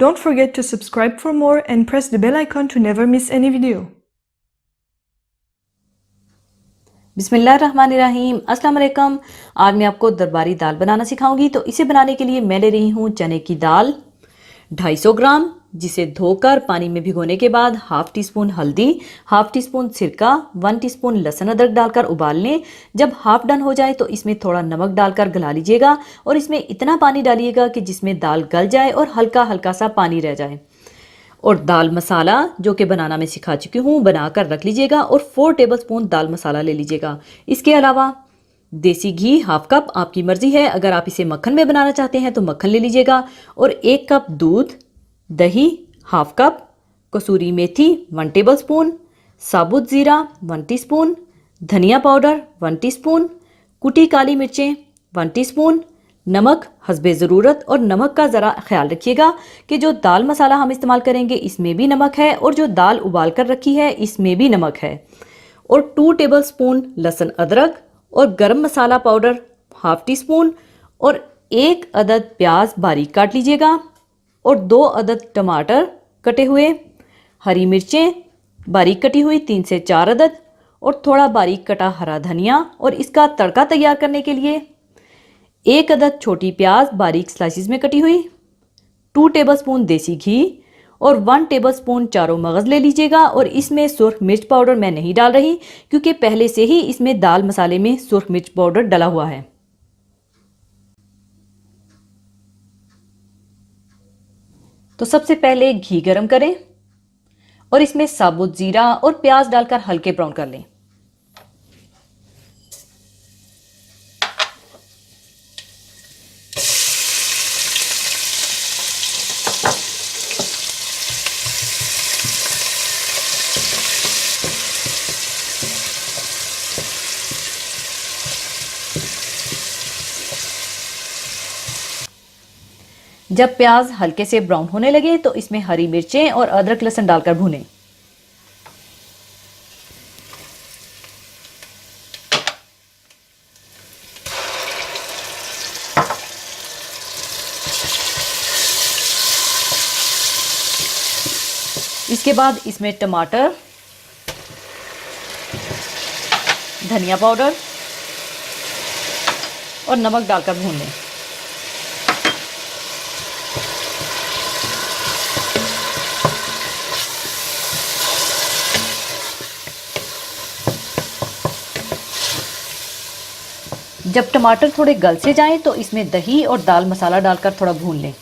Don't forget to subscribe for more and press the bell icon to never miss any video. बिस्मिल्लाहिर्रहमानिर्रहीम, अस्सलाम वालेकुम। आज मैं आपको दरबारी दाल बनाना सिखाऊंगी। तो इसे बनाने के लिए मैं ले रही हूँ चने की दाल 250 ग्राम, जिसे धोकर पानी में भिगोने के बाद हाफ टी स्पून हल्दी, हाफ टी स्पून सिरका, 1 टीस्पून लहसुन अदरक डालकर उबाल लें। जब हाफ डन हो जाए तो इसमें थोड़ा नमक डालकर गला लीजिएगा और इसमें इतना पानी डालिएगा कि जिसमें दाल गल जाए और हल्का हल्का सा पानी रह जाए। और दाल मसाला जो कि बनाना मैं सिखा चुकी हूँ, बनाकर रख लीजिएगा और 4 टेबलस्पून दाल मसाला ले लीजिएगा। इसके अलावा देसी घी हाफ कप, आपकी मर्जी है, अगर आप इसे मक्खन में बनाना चाहते हैं तो मक्खन ले लीजिएगा। और 1 कप दूध, दही हाफ कप, कसूरी मेथी 1 टेबलस्पून, साबुत ज़ीरा 1 टीस्पून, धनिया पाउडर 1 टीस्पून, कुटी काली मिर्चें 1 टीस्पून, नमक हस्बे ज़रूरत। और नमक का ज़रा ख्याल रखिएगा कि जो दाल मसाला हम इस्तेमाल करेंगे इसमें भी नमक है और जो दाल उबाल कर रखी है इसमें भी नमक है। और 2 टेबलस्पून लहसुन अदरक और गरम मसाला पाउडर हाफ टी स्पून और 1 अदद प्याज बारीक काट लीजिएगा और 2 अदद टमाटर कटे हुए, हरी मिर्चें बारीक कटी हुई 3 से 4 अदद और थोड़ा बारीक कटा हरा धनिया। और इसका तड़का तैयार करने के लिए 1 अदद छोटी प्याज बारीक स्लाइसिस में कटी हुई, 2 टेबलस्पून देसी घी और 1 टेबलस्पून चारों मगज़ ले लीजिएगा। और इसमें सुर्ख मिर्च पाउडर मैं नहीं डाल रही क्योंकि पहले से ही इसमें दाल मसाले में सुर्ख मिर्च पाउडर डला हुआ है। तो सबसे पहले घी गरम करें और इसमें साबुत ज़ीरा और प्याज डालकर हल्के ब्राउन कर लें। जब प्याज हल्के से ब्राउन होने लगे तो इसमें हरी मिर्चें और अदरक लहसुन डालकर भूनें। इसके बाद इसमें टमाटर, धनिया पाउडर और नमक डालकर भून लें। जब टमाटर थोड़े गल से जाएं तो इसमें दही और दाल मसाला डालकर थोड़ा भून लें।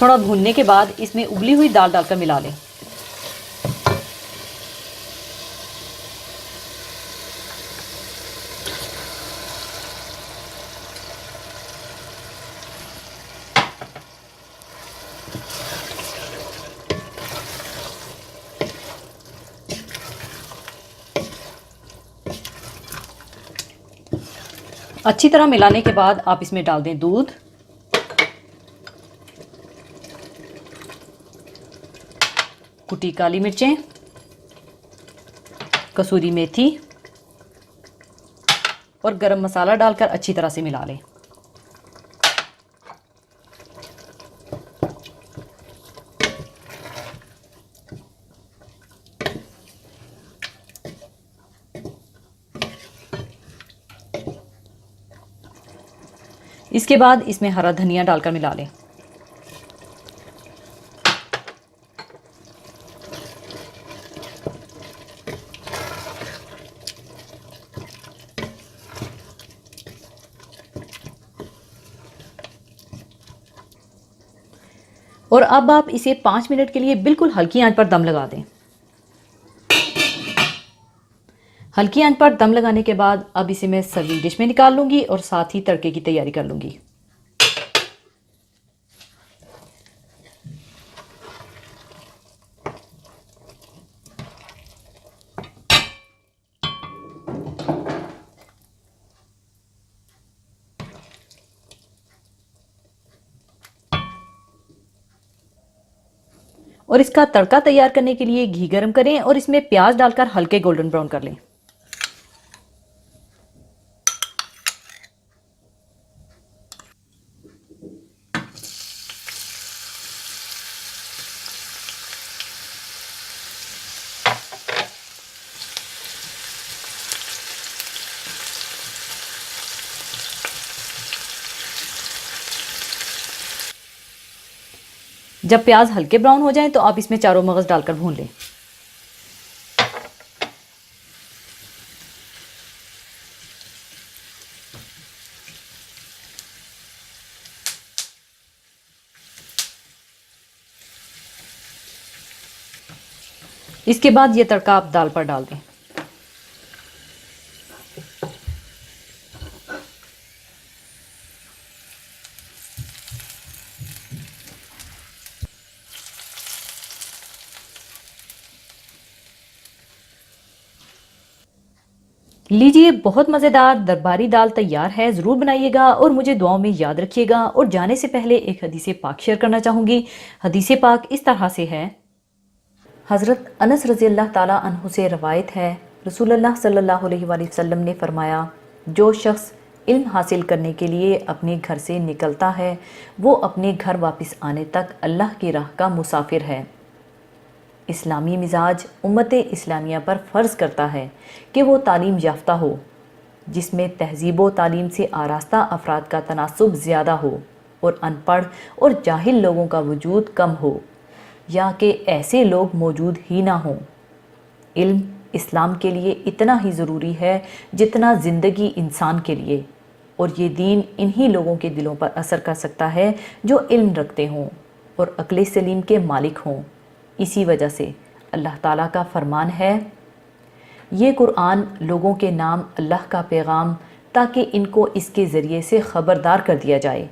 थोड़ा भूनने के बाद इसमें उबली हुई दाल डालकर मिला लें। अच्छी तरह मिलाने के बाद आप इसमें डाल दें दूध, कुटी काली मिर्चें, कसूरी मेथी और गरम मसाला डालकर अच्छी तरह से मिला लें। इसके बाद इसमें हरा धनिया डालकर मिला लें। और अब आप इसे 5 मिनट के लिए बिल्कुल हल्की आंच पर दम लगा दें। हल्की आंच पर दम लगाने के बाद अब इसे मैं सर्विंग डिश में निकाल लूँगी और साथ ही तड़के की तैयारी कर लूँगी। और इसका तड़का तैयार करने के लिए घी गरम करें और इसमें प्याज डालकर हल्के गोल्डन ब्राउन कर लें। जब प्याज हल्के ब्राउन हो जाएं तो आप इसमें चारों मगज डालकर भून लें। इसके बाद ये तड़का आप दाल पर डाल दें। लीजिए, बहुत मज़ेदार दरबारी दाल तैयार है। ज़रूर बनाइएगा और मुझे दुआओं में याद रखिएगा। और जाने से पहले एक हदीस पाक शेयर करना चाहूँगी। हदीस पाक इस तरह से है। हज़रत अनस रज़ी अल्लाह ताला अन्हु से रवायत है, रसूलुल्लाह सल्लल्लाहु अलैहि वसल्लम ने फरमाया, जो शख्स इल्म हासिल करने के लिए अपने घर से निकलता है वो अपने घर वापस आने तक अल्लाह की राह का मुसाफिर है। इस्लामी मिजाज उम्मत इस्लामिया पर फ़र्ज़ करता है कि वो तालीम याफ्ता हो, जिसमें तहज़ीब व तालीम से आरास्ता अफराद का तनासुब ज़्यादा हो और अनपढ़ और जाहिल लोगों का वजूद कम हो, या कि ऐसे लोग मौजूद ही ना हों। इल्म इस्लाम के लिए इतना ही ज़रूरी है जितना ज़िंदगी इंसान के लिए, और ये दीन इन्हीं लोगों के दिलों पर असर कर सकता है जो इल्म रखते हों और अक्ल सलीम के मालिक हों। इसी वजह से अल्लाह ताला का फरमान है, ये कुरान लोगों के नाम अल्लाह का पैगाम, ताकि इनको इसके ज़रिए से ख़बरदार कर दिया जाए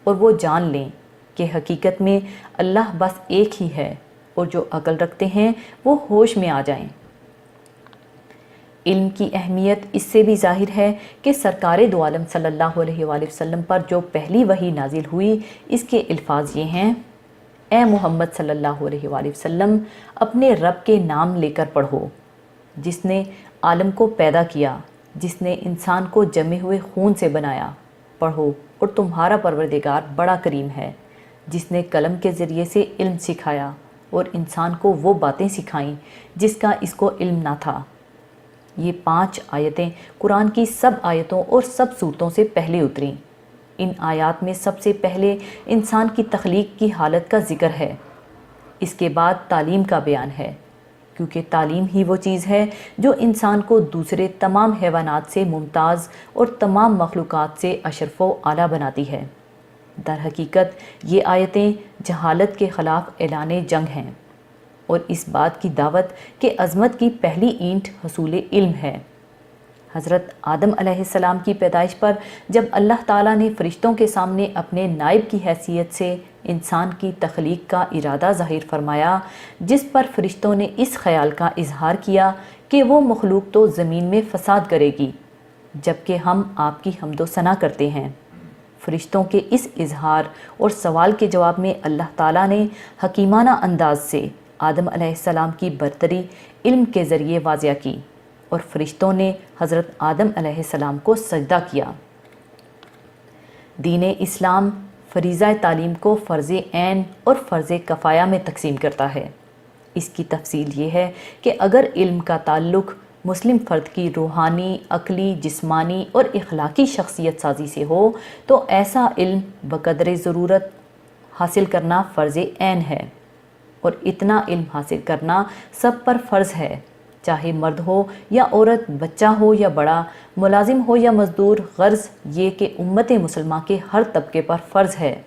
और वो जान लें कि हकीकत में अल्लाह बस एक ही है, और जो अक्ल रखते हैं वो होश में आ जाएं। इल्म की अहमियत इससे भी ज़ाहिर है कि सरकार दो आलम सल्लल्लाहु अलैहि वसल्लम पर जो पहली वही नाजिल हुई, इसके अल्फाज ये हैं, ए मोहम्मद सल्लल्लाहु अलैहि वसल्लम, अपने रब के नाम लेकर पढ़ो, जिसने आलम को पैदा किया, जिसने इंसान को जमे हुए खून से बनाया। पढ़ो, और तुम्हारा परवरदिगार बड़ा करीम है, जिसने कलम के ज़रिए से इल्म सिखाया और इंसान को वो बातें सिखाईं जिसका इसको इल्म ना था। ये 5 आयतें कुरान की सब आयतों और सब सूरतों से पहले उतरी। इन आयात में सबसे पहले इंसान की तख्लीक की हालत का ज़िक्र है। इसके बाद तालीम का बयान है, क्योंकि तालीम ही वो चीज़ है जो इंसान को दूसरे तमाम हैवानात से मुमताज़ और तमाम मखलूक़ात से अशरफ व आला बनाती है। दर हकीकत ये आयतें जहालत के ख़िलाफ़ ऐलान जंग हैं और इस बात की दावत कि अज़मत की पहली ईंट हसूल इल्म है। हज़रत आदम अलैहिस्सलाम की पैदाइश पर जब अल्लाह ताला ने फ़रिश्तों के सामने अपने नायब की हैसियत से इंसान की तख्लीक का इरादा ज़ाहिर फरमाया, जिस पर फ़रिश्तों ने इस ख़याल का इजहार किया कि वो मखलूक तो ज़मीन में फ़साद करेगी, जबकि हम आपकी हम्दो सना करते हैं। फ़रिश्तों के इस इजहार और सवाल के जवाब में अल्लाह ताला ने हकीमाना अंदाज से आदम अलैहिस्सलाम की बरतरी इल्म के ज़रिए वाज़िया की और फ़रिश्तों ने हज़रत आदम अलैहिस्सलाम को सजदा किया। दीन इस्लाम फ़रीज़ा तालीम को फ़र्ज़ ऐन और फ़र्ज़ कफ़ाया में तकसीम करता है। इसकी तफसील ये है कि अगर इल्म का ताल्लुक़ मुस्लिम फ़र्द की रूहानी, अक़ली, जिस्मानी और इख़लाक़ी शख्सियत साजी से हो तो ऐसा इल्म बक़दर ज़रूरत हासिल करना फ़र्ज़ ऐन है, और इतना इल्म हासिल करना सब पर फ़र्ज़ है, चाहे मर्द हो या औरत, बच्चा हो या बड़ा, मुलाजिम हो या मज़दूर। गर्ज़ ये कि उम्मत मुसलमान के हर तबके पर फ़र्ज़ है।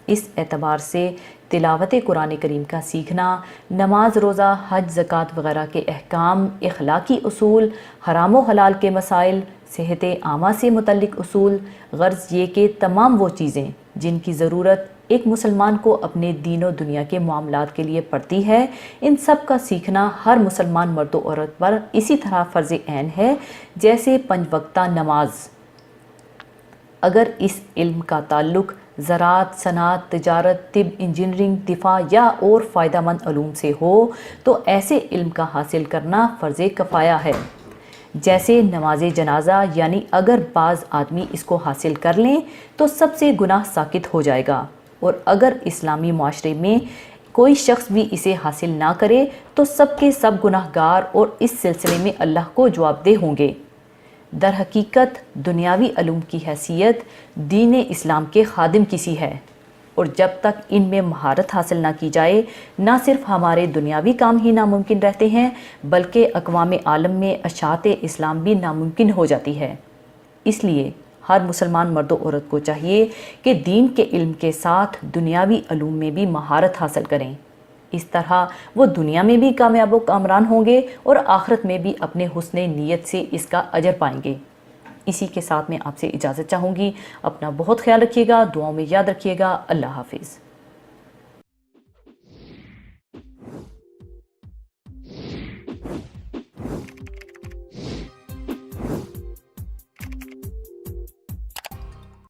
इस एतबार से तिलावत कुरान करीम का सीखना, नमाज, रोज़ा, हज, ज़कात वग़ैरह के अहकाम, इख़लाक़ी उसूल, हराम व हलाल के मसाइल, सेहत आमा से मुतल्लिक़ उसूल, गर्ज़ ये कि तमाम वो चीज़ें जिनकी ज़रूरत एक मुसलमान को अपने दीन और दुनिया के मामलात के लिए पड़ती है, इन सब का सीखना हर मुसलमान मर्द और औरत पर इसी तरह फ़र्ज़ ऐन है जैसे 5 वक्ता नमाज। अगर इस इल्म का ताल्लुक़ ज़राअत, सनात, तिजारत, तिब, इंजीनियरिंग, दिफा या और फ़ायदेमंद उलूम से हो तो ऐसे इल्म का हासिल करना फ़र्ज़ कफ़ाया है। जैसे नमाज जनाजा, यानी अगर बाज़ आदमी इसको हासिल कर लें तो सबसे गुनाह साकित हो जाएगा, और अगर इस्लामी माशरे में कोई शख्स भी इसे हासिल ना करे तो सबके सब गुनाहगार और इस सिलसिले में अल्लाह को जवाबदेह होंगे। दर हकीकत दुनियावी अलूम की हैसियत दीन इस्लाम के खादिम की सी है, और जब तक इनमें महारत हासिल ना की जाए ना सिर्फ हमारे दुनियावी काम ही नामुमकिन रहते हैं बल्कि अक़वाम आलम में अशात इस्लाम भी नामुमकिन हो जाती है। इसलिए हर मुसलमान मर्द औरत को चाहिए कि दीन के इल्म के साथ दुनियावी अलूम में भी महारत हासिल करें। इस तरह वो दुनिया में भी कामयाब व कामरान होंगे और आखिरत में भी अपने हुस्ने नीयत से इसका अजर पाएंगे। इसी के साथ मैं आपसे इजाज़त चाहूँगी। अपना बहुत ख्याल रखिएगा, दुआओं में याद रखिएगा। अल्लाह हाफिज़।